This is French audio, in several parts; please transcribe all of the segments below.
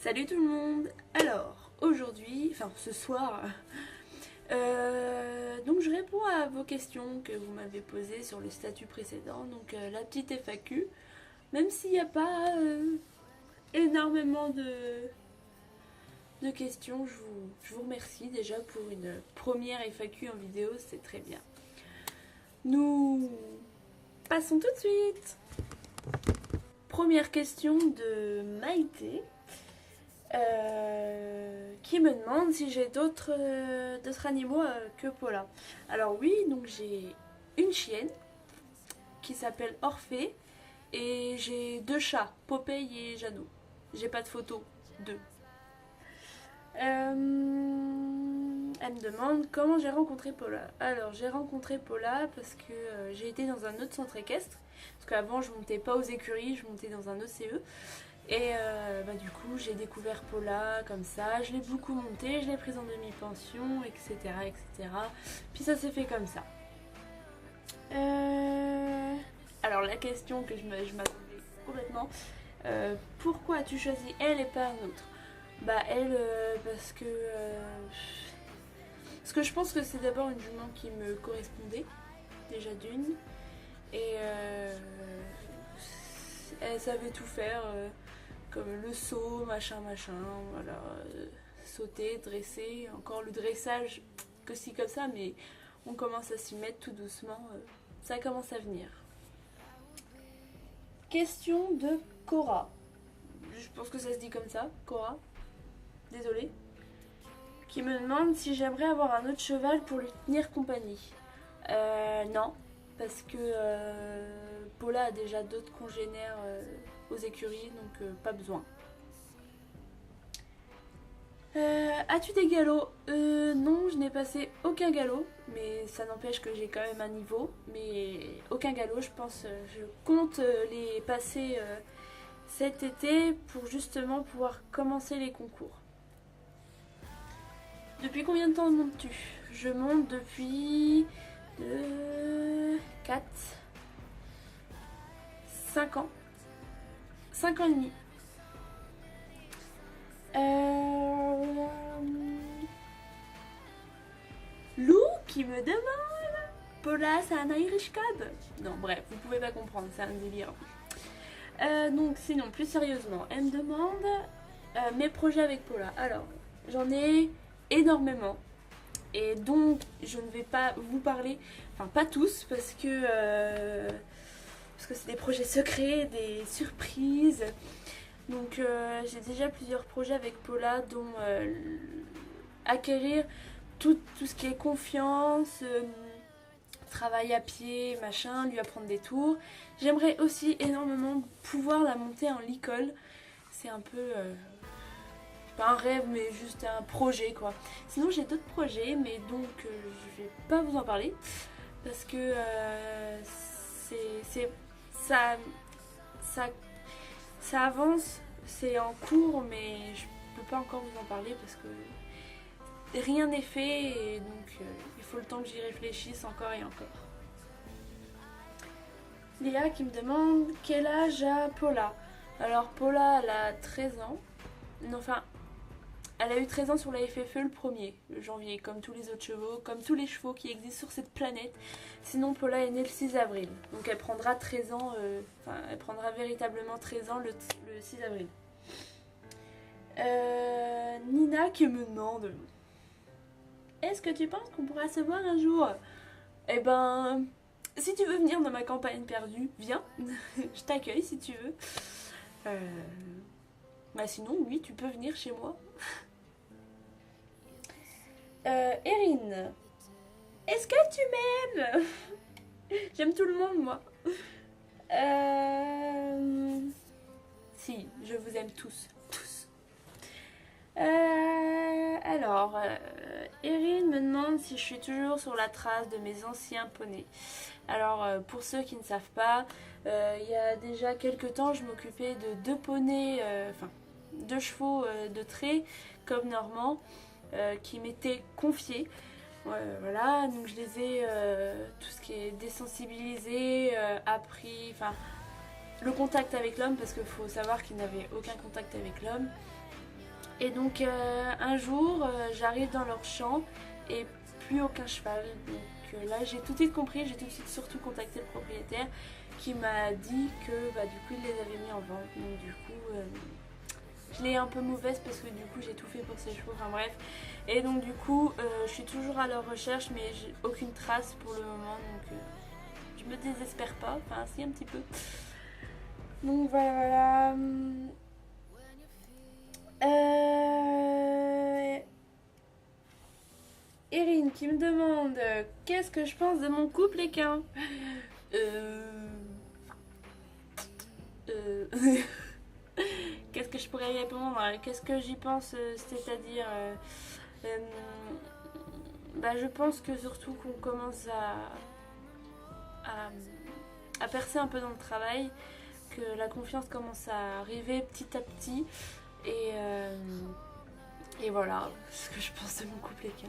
Salut tout le monde. Alors aujourd'hui, enfin ce soir, donc je réponds à vos questions que vous m'avez posées sur le statut précédent, donc la petite FAQ. Même s'il n'y a pas énormément de questions, je vous remercie déjà pour une première FAQ en vidéo, c'est très bien. Nous passons tout de suite. Première question de Maïté. Qui me demande si j'ai d'autres animaux que Paula. Alors oui, donc j'ai une chienne qui s'appelle Orphée et j'ai deux chats, Popeye et Jeannot. J'ai pas de photo d'eux. Elle me demande comment j'ai rencontré Paula. Alors j'ai rencontré Paula parce que j'ai été dans un autre centre équestre. Parce qu'avant je montais pas aux écuries, je montais dans un OCE. Et du coup j'ai découvert Paula comme ça, je l'ai beaucoup montée, je l'ai prise en demi-pension, etc., etc. Puis ça s'est fait comme ça. Alors la question que je m'attendais complètement, pourquoi as-tu choisi elle et pas un autre? Bah elle, parce que je pense que c'est d'abord une jument qui me correspondait, déjà d'une, et elle savait tout faire. Comme le saut, machin, voilà, sauter, dresser, encore le dressage, que si comme ça, mais on commence à s'y mettre tout doucement, ça commence à venir. Question de Cora. Je pense que ça se dit comme ça, Cora. Désolée. Qui me demande si j'aimerais avoir un autre cheval pour lui tenir compagnie. Non, parce que Paula a déjà d'autres congénères aux écuries, donc pas besoin. As-tu des galops? Non, je n'ai passé aucun galop, mais ça n'empêche que j'ai quand même un niveau, mais aucun galop, je pense. Je compte les passer cet été pour justement pouvoir commencer les concours. Depuis combien de temps montes-tu? Je monte depuis 4, 5 ans. 5 ans et demi. Lou qui me demande Paula, c'est un Irish Cab? Non, bref, vous pouvez pas comprendre, c'est un délire. Donc, sinon, plus sérieusement, elle me demande mes projets avec Paula. Alors, j'en ai énormément. Et donc, je ne vais pas vous parler, enfin, pas tous, parce que c'est des projets secrets, des surprises. Donc j'ai déjà plusieurs projets avec Paula, dont acquérir tout ce qui est confiance, travail à pied, machin, lui apprendre des tours. J'aimerais aussi énormément pouvoir la monter en licol. C'est un peu pas un rêve, mais juste un projet quoi. Sinon j'ai d'autres projets, mais donc je vais pas vous en parler parce que ça avance, c'est en cours, mais je peux pas encore vous en parler parce que rien n'est fait et donc il faut le temps que j'y réfléchisse encore et encore. Léa qui me demande quel âge a Paula. Alors Paula elle a 13 ans. Non, enfin, elle a eu 13 ans sur la FFE le 1er janvier, comme tous les autres chevaux, comme tous les chevaux qui existent sur cette planète. Sinon, Paula est née le 6 avril. Donc elle prendra 13 ans, elle prendra véritablement 13 ans le 6 avril. Nina qui me demande est-ce que tu penses qu'on pourra se voir un jour? Eh ben, si tu veux venir dans ma campagne perdue, viens. Je t'accueille si tu veux. Bah sinon, oui, tu peux venir chez moi. Erin, est-ce que tu m'aimes? J'aime tout le monde, moi. Si, je vous aime tous. Tous. Alors, Erin me demande si je suis toujours sur la trace de mes anciens poneys. Alors, pour ceux qui ne savent pas, il y a déjà quelques temps, je m'occupais de deux poneys, deux chevaux de trait, comme Normand, qui m'étaient confiés. Voilà, donc je les ai tout ce qui est désensibilisé, appris, enfin le contact avec l'homme, parce qu'il faut savoir qu'ils n'avaient aucun contact avec l'homme. Et donc un jour, j'arrive dans leur champ et plus aucun cheval. Donc là, j'ai tout de suite compris, j'ai tout de suite surtout contacté le propriétaire qui m'a dit que bah, du coup, il les avait mis en vente. Donc du coup, je l'ai un peu mauvaise parce que du coup, j'ai tout fait pour ces chevaux. Enfin bref. Et donc du coup, je suis toujours à leur recherche, mais j'ai aucune trace pour le moment. Donc je me désespère pas. Enfin, si, un petit peu. Donc voilà, voilà. Erin qui me demande qu'est-ce que je pense de mon couple équin. Euh... Qu'est-ce que je pourrais répondre? Qu'est-ce que j'y pense? C'est-à-dire, euh, bah, je pense que surtout qu'on commence à percer un peu dans le travail, que la confiance commence à arriver petit à petit, et voilà ce que je pense de mon couple équin.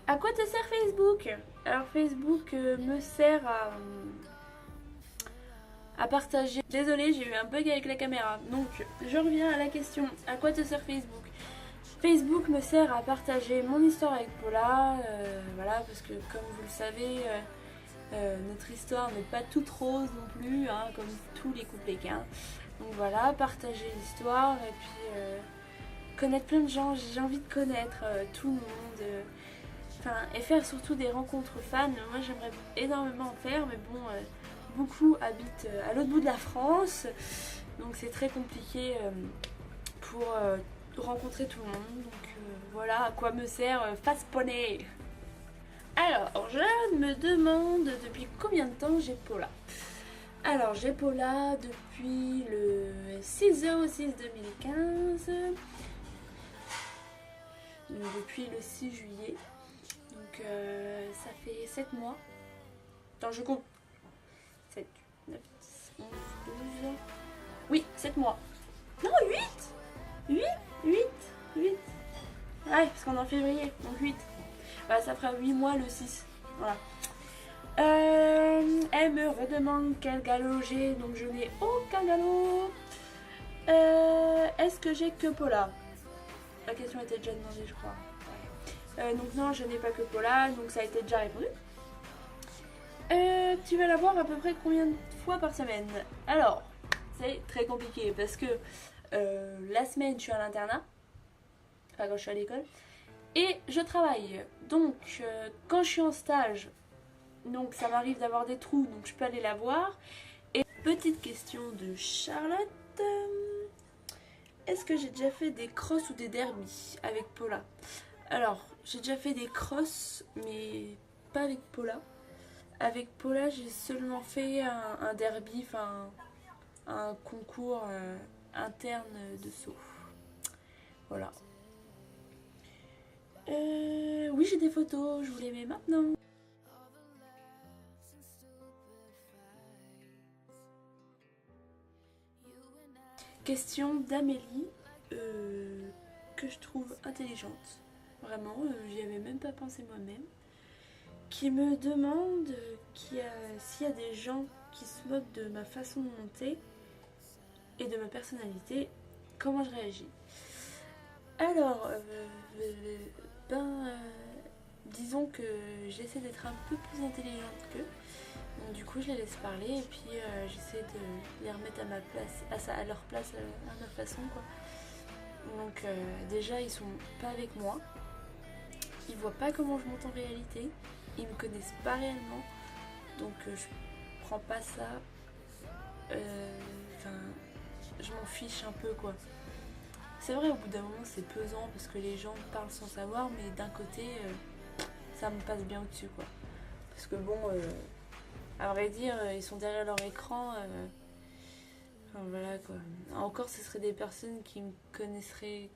À quoi te sert Facebook? Alors Facebook me sert à partager. Désolée, j'ai eu un bug avec la caméra. Donc, je reviens à la question. À quoi te sert Facebook? Facebook me sert à partager mon histoire avec Paula. Voilà, parce que comme vous le savez, notre histoire n'est pas toute rose non plus, hein, comme tous les couples équins. Donc voilà, partager l'histoire et puis connaître plein de gens. J'ai envie de connaître tout le monde. Et faire surtout des rencontres fans. Moi, j'aimerais énormément en faire, mais bon... beaucoup habitent à l'autre bout de la France, donc c'est très compliqué pour rencontrer tout le monde. Donc voilà à quoi me sert Face Poney. Alors, je me demande depuis combien de temps j'ai Paula. Alors, j'ai Paula depuis le 6/06/2015, depuis le 6 juillet, donc ça fait 7 mois. Attends, je compte. 7, 9, 10, 11, 12... Oui, 7 mois. Non, 8. 8. Ouais, parce qu'on est en février, donc 8. Bah, ça fera 8 mois le 6. Voilà. Elle me redemande quel galop j'ai, donc je n'ai aucun galop. Est-ce que j'ai que Paula? La question était déjà demandée, je crois. Ouais. Donc non, je n'ai pas que Paula, donc ça a été déjà répondu. Tu vas la voir à peu près combien de fois par semaine? Alors, c'est très compliqué parce que la semaine je suis à l'internat, enfin quand je suis à l'école, et je travaille. Donc quand je suis en stage, donc ça m'arrive d'avoir des trous, donc je peux aller la voir. Et petite question de Charlotte, est-ce que j'ai déjà fait des crosses ou des derbies avec Paula? Alors, j'ai déjà fait des crosses, mais pas avec Paula. Avec Paula, j'ai seulement fait un derby, enfin un concours interne de saut. Voilà. Oui, j'ai des photos, je vous les mets maintenant. Question d'Amélie, que je trouve intelligente. Vraiment, j'y avais même pas pensé moi-même. Qui me demande s'il y a des gens qui se moquent de ma façon de monter et de ma personnalité, comment je réagis. Alors, disons que j'essaie d'être un peu plus intelligente qu'eux. Donc du coup, je les laisse parler et puis j'essaie de les remettre à ma place, à leur place, à ma façon, quoi. Donc déjà, ils sont pas avec moi. Ils voient pas comment je monte en réalité. Ils me connaissent pas réellement. Donc je prends pas ça. Je m'en fiche un peu, quoi. C'est vrai, au bout d'un moment, c'est pesant parce que les gens parlent sans savoir, mais d'un côté, ça me passe bien au-dessus, quoi. Parce que bon, à vrai dire, ils sont derrière leur écran. Enfin voilà, quoi. Encore, ce seraient des personnes qui me connaisseraient.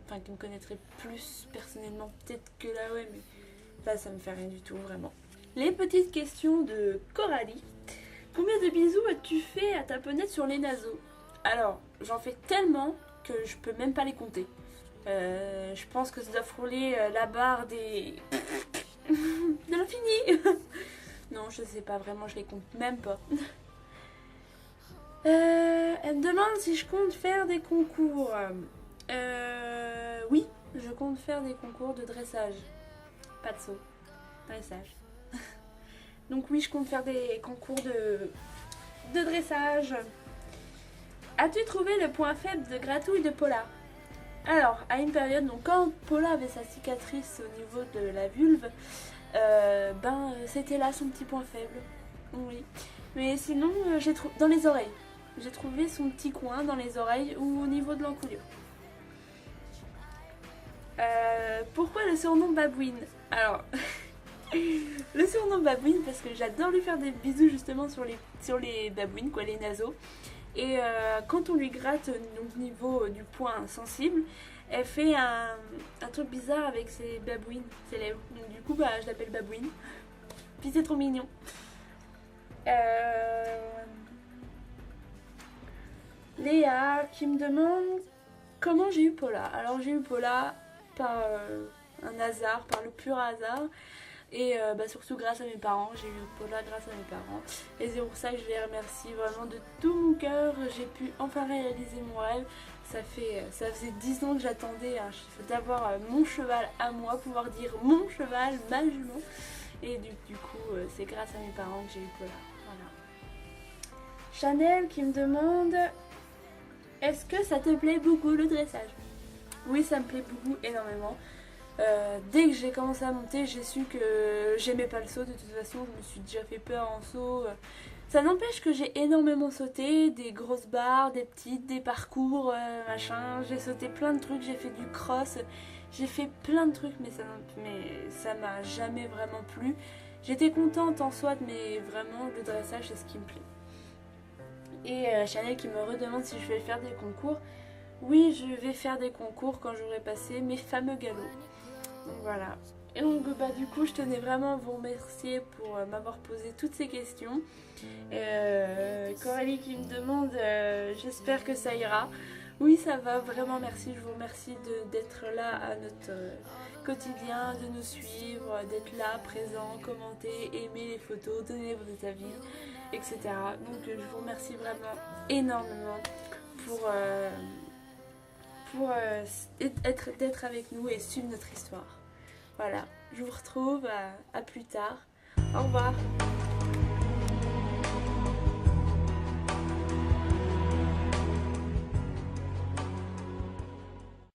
Enfin, qui me connaîtraient plus personnellement, peut-être que là, ouais, mais là, ça me fait rien du tout, vraiment. Les petites questions de Coralie. Combien de bisous as-tu fait à ta ponette sur les naseaux? Alors, j'en fais tellement que je peux même pas les compter. Je pense que ça doit frôler la barre des... de l'infini. Non, je sais pas, vraiment, je les compte même pas. Elle me demande si je compte faire des concours. Oui, je compte faire des concours de dressage. Pas de saut, dressage. Donc oui, je compte faire des concours de dressage. As-tu trouvé le point faible de Gratouille de Paula? Alors, à une période, donc quand Paula avait sa cicatrice au niveau de la vulve, c'était là son petit point faible. Oui. Mais sinon, j'ai trouvé dans les oreilles. J'ai trouvé son petit coin dans les oreilles ou au niveau de l'encolure. Pourquoi le surnom Babouine? Alors, le surnom Babouine parce que j'adore lui faire des bisous justement sur les babouines, quoi, les naseaux. Et quand on lui gratte au niveau du point sensible, elle fait un truc bizarre avec ses babouines, ses lèvres. Donc du coup, je l'appelle Babouine. Puis c'est trop mignon. Léa qui me demande comment j'ai eu Paula. Alors j'ai eu Paula par un hasard, par le pur hasard. Et surtout grâce à mes parents, j'ai eu Paula grâce à mes parents. Et c'est pour ça que je les remercie vraiment de tout mon cœur. J'ai pu enfin réaliser mon rêve. Ça faisait 10 ans que j'attendais d'avoir mon cheval à moi, pouvoir dire mon cheval, ma jument. Et du coup, c'est grâce à mes parents que j'ai eu Paula. Voilà. Chanel qui me demande: est-ce que ça te plaît beaucoup le dressage? Oui, ça me plaît beaucoup, énormément. Dès que j'ai commencé à monter, j'ai su que j'aimais pas le saut. De toute façon, je me suis déjà fait peur en saut. Ça n'empêche que j'ai énormément sauté, des grosses barres, des petites, des parcours, machin. J'ai sauté plein de trucs, j'ai fait du cross, j'ai fait plein de trucs, mais ça m'a jamais vraiment plu. J'étais contente en soi, mais vraiment le dressage c'est ce qui me plaît. Et Chanel qui me redemande si je vais faire des concours. Oui, je vais faire des concours quand j'aurai passé mes fameux galops. Donc voilà. Et donc du coup je tenais vraiment à vous remercier pour m'avoir posé toutes ces questions. Coralie qui me demande j'espère que ça ira. Oui, ça va, vraiment merci. Je vous remercie d'être là à notre quotidien, de nous suivre, d'être là, présent, commenter, aimer les photos, donner vos avis, etc. Donc je vous remercie vraiment énormément pour d'être avec nous et suivre notre histoire. Voilà, je vous retrouve à plus tard. Au revoir.